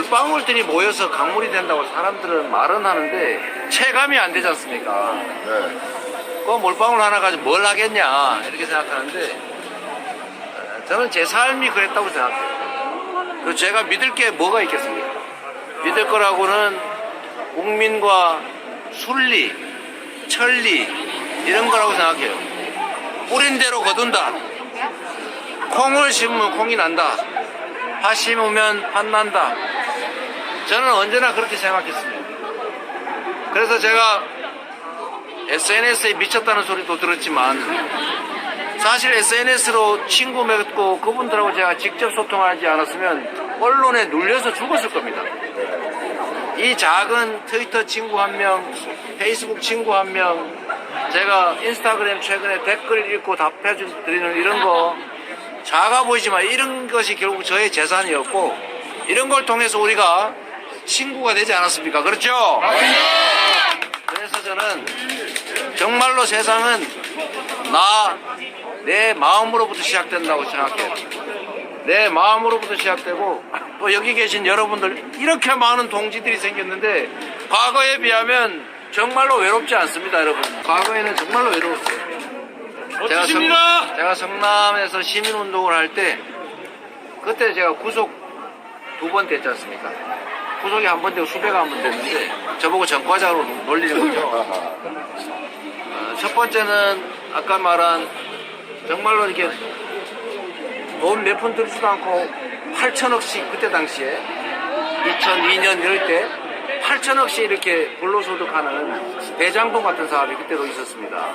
물방울들이 모여서 강물이 된다고 사람들은 말은 하는데 체감이 안 되지 않습니까? 네. 그 물방울 하나 가지고 뭘 하겠냐 이렇게 생각하는데 저는 제 삶이 그랬다고 생각해요. 그리고 제가 믿을 게 뭐가 있겠습니까? 믿을 거라고는 국민과 순리, 천리 이런 거라고 생각해요. 뿌린 대로 거둔다. 콩을 심으면 콩이 난다. 팥 심으면 팥 난다. 저는 언제나 그렇게 생각했습니다. 그래서 제가 SNS에 미쳤다는 소리도 들었지만 사실 SNS로 친구 맺고 그분들하고 제가 직접 소통하지 않았으면 언론에 눌려서 죽었을 겁니다. 이 작은 트위터 친구 한 명, 페이스북 친구 한 명, 제가 인스타그램 최근에 댓글 읽고 답해 드리는 이런 거 작아 보이지만 이런 것이 결국 저의 재산이었고 이런 걸 통해서 우리가 친구가 되지 않았습니까? 그렇죠? 그래서 저는 정말로 세상은 내 마음으로부터 시작된다고 생각해요. 내 마음으로부터 시작되고 또 여기 계신 여러분들 이렇게 많은 동지들이 생겼는데 과거에 비하면 정말로 외롭지 않습니다, 여러분. 과거에는 정말로 외로웠어요. 제가 성남에서 시민운동을 할 때 그때 제가 구속 2번 됐지 않습니까? 구속이 한 번 되고 수배가 한 번 됐는데 저보고 전과자로 놀리는 거죠. 첫 번째는 아까 말한 정말로 이렇게 돈 몇 푼 들지도 않고 8천억씩 그때 당시에 2002년 이럴 때 8천억씩 이렇게 불로소득하는 대장동 같은 사업이 그때도 있었습니다.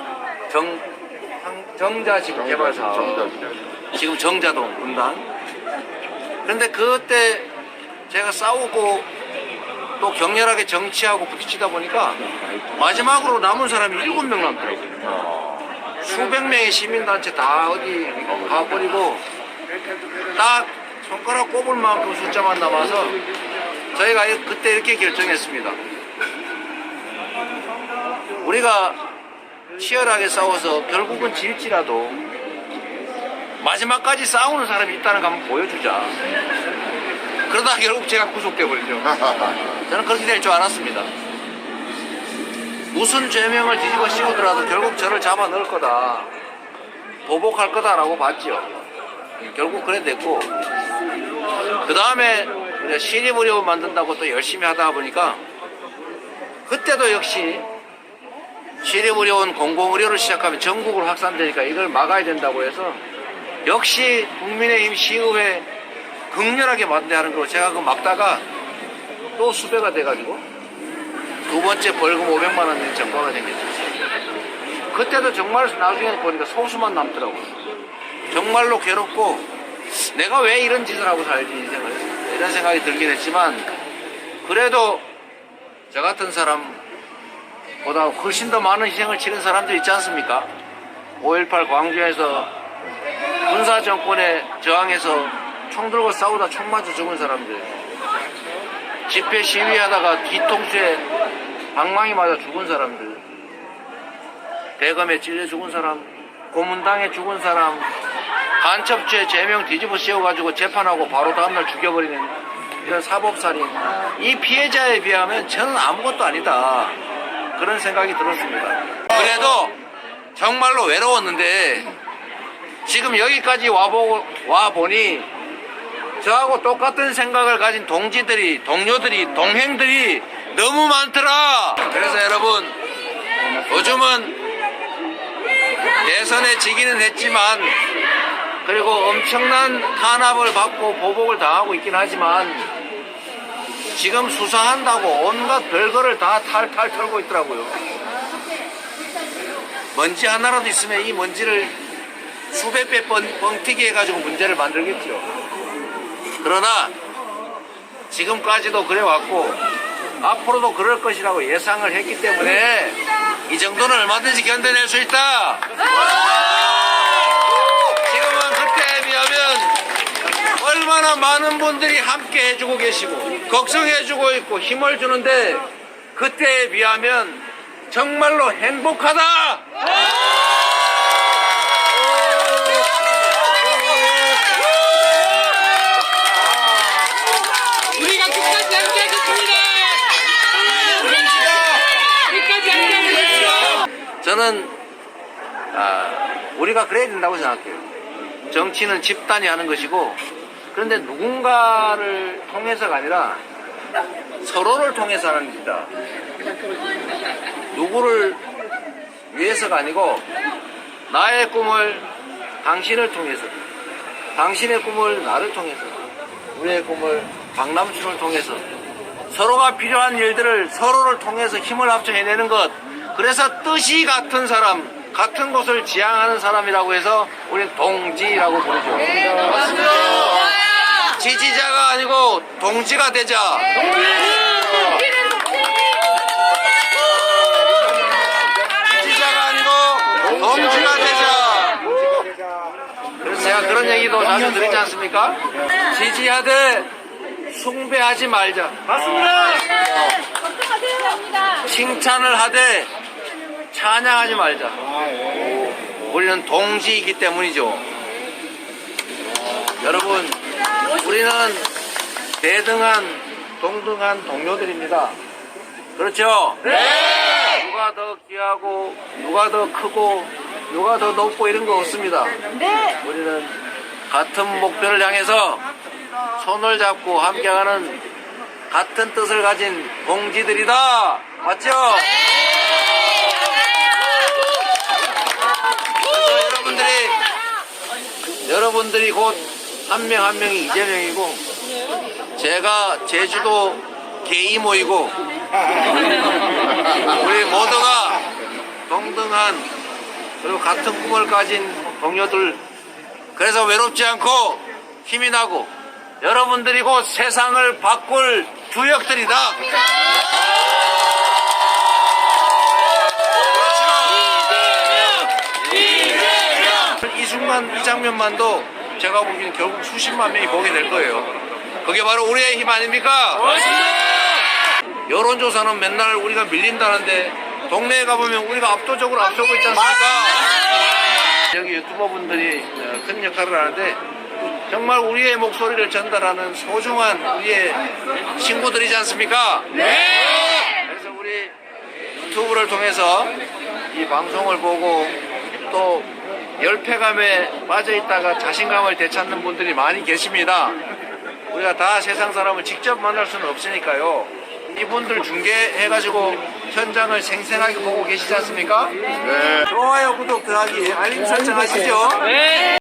정자지구 개발 사업. 지금 정자동 분당. 그런데 그때 제가 싸우고 또 격렬하게 정치하고 부딪히다 보니까 마지막으로 남은 사람이 7명 남더라고요. 수백 명의 시민단체 다 어디 가버리고 딱 손가락 꼽을 만큼 숫자만 남아서 저희가 그때 이렇게 결정했습니다. 우리가 치열하게 싸워서 결국은 질지라도 마지막까지 싸우는 사람이 있다는 거 한번 보여주자. 그러다 결국 제가 구속돼 버리죠. 저는 그렇게 될 줄 알았습니다. 무슨 죄명을 뒤집어 씌우더라도 결국 저를 잡아 넣을 거다. 보복할 거다라고 봤죠. 결국 그래 됐고 그 다음에 시립의료 만든다고 또 열심히 하다 보니까 그때도 역시 시립의료원 공공의료를 시작하면 전국으로 확산되니까 이걸 막아야 된다고 해서 역시 국민의힘 시의회 극렬하게 반대하는 거 제가 그 막다가 또 수배가 돼가지고 두 번째 벌금 500만 원 낸 전과가 생겼죠. 그때도 정말 나중에 보니까 소수만 남더라고요. 정말로 괴롭고 내가 왜 이런 짓을 하고 살지 이런 생각이 들긴 했지만 그래도 저 같은 사람보다 훨씬 더 많은 희생을 치른 사람들 있지 않습니까? 5.18 광주에서 군사정권에 저항해서 총 들고 싸우다 총 맞아 죽은 사람들, 집회 시위하다가 뒤통수에 방망이 맞아 죽은 사람들, 대검에 찔려 죽은 사람, 고문당해 죽은 사람, 간첩죄 제명 뒤집어 씌워가지고 재판하고 바로 다음날 죽여버리는 이런 사법살인, 이 피해자에 비하면 저는 아무것도 아니다 그런 생각이 들었습니다. 그래도 정말로 외로웠는데 지금 여기까지 와보니 저하고 똑같은 생각을 가진 동지들이, 동료들이, 동행들이 너무 많더라. 그래서 여러분 요즘은 대선에 지기는 했지만 그리고 엄청난 탄압을 받고 보복을 당하고 있긴 하지만 지금 수사한다고 온갖 별거를 다 탈탈 털고 있더라고요. 먼지 하나라도 있으면 이 먼지를 수백 배 뻥튀기 해가지고 문제를 만들겠죠. 그러나 지금까지도 그래왔고 앞으로도 그럴 것이라고 예상을 했기 때문에 이 정도는 얼마든지 견뎌낼 수 있다. 지금은 그때에 비하면 얼마나 많은 분들이 함께 해주고 계시고 걱정해주고 있고 힘을 주는데 그때에 비하면 정말로 행복하다. 우리가 끝까지 저는 우리가 그래야 된다고 생각해요. 정치는 집단이 하는 것이고, 그런데 누군가를 통해서가 아니라 서로를 통해서 하는 일이다. 누구를 위해서가 아니고 나의 꿈을 당신을 통해서, 당신의 꿈을 나를 통해서, 우리의 꿈을 박남춘을 통해서 서로가 필요한 일들을 서로를 통해서 힘을 합쳐 해내는 것. 그래서 뜻이 같은 사람, 같은 곳을 지향하는 사람이라고 해서 우리는 동지라고 부르죠. 맞습니다. 지지자가 아니고 동지가 되자. 지지자가 아니고 동지가 되자. 그래서 제가 그런 얘기도 자주 드리지 않습니까? 지지하되 숭배하지 말자. 맞습니다. 칭찬을 하되 찬양하지 말자. 우리는 동지이기 때문이죠. 여러분, 우리는 대등한 동등한 동료들입니다. 그렇죠? 네. 누가 더 귀하고 누가 더 크고 누가 더 높고 이런 거 없습니다. 네. 우리는 같은 목표를 향해서 손을 잡고 함께하는 같은 뜻을 가진 동지들이다. 맞죠? 그래서 여러분들이 곧 한 명 한 명이 이재명이고, 제가 제주도 게이모이고, 우리 모두가 동등한 그리고 같은 꿈을 가진 동료들. 그래서 외롭지 않고 힘이 나고 여러분들이 곧 세상을 바꿀 주역들이다. 이 순간 이 장면만도 제가 보기엔 결국 수십만 명이 보게 될 거예요. 그게 바로 우리의 힘 아닙니까? 여론조사는 맨날 우리가 밀린다는데 동네에 가보면 우리가 압도적으로 앞서고 있지 않습니까? 여기 유튜버분들이 큰 역할을 하는데 정말 우리의 목소리를 전달하는 소중한 우리의 친구들이지 않습니까? 네! 그래서 우리 유튜브를 통해서 이 방송을 보고 또 열패감에 빠져있다가 자신감을 되찾는 분들이 많이 계십니다. 우리가 다 세상 사람을 직접 만날 수는 없으니까요. 이분들 중계해가지고 현장을 생생하게 보고 계시지 않습니까? 네. 좋아요, 구독, 더하기, 알림 설정 하시죠? 네.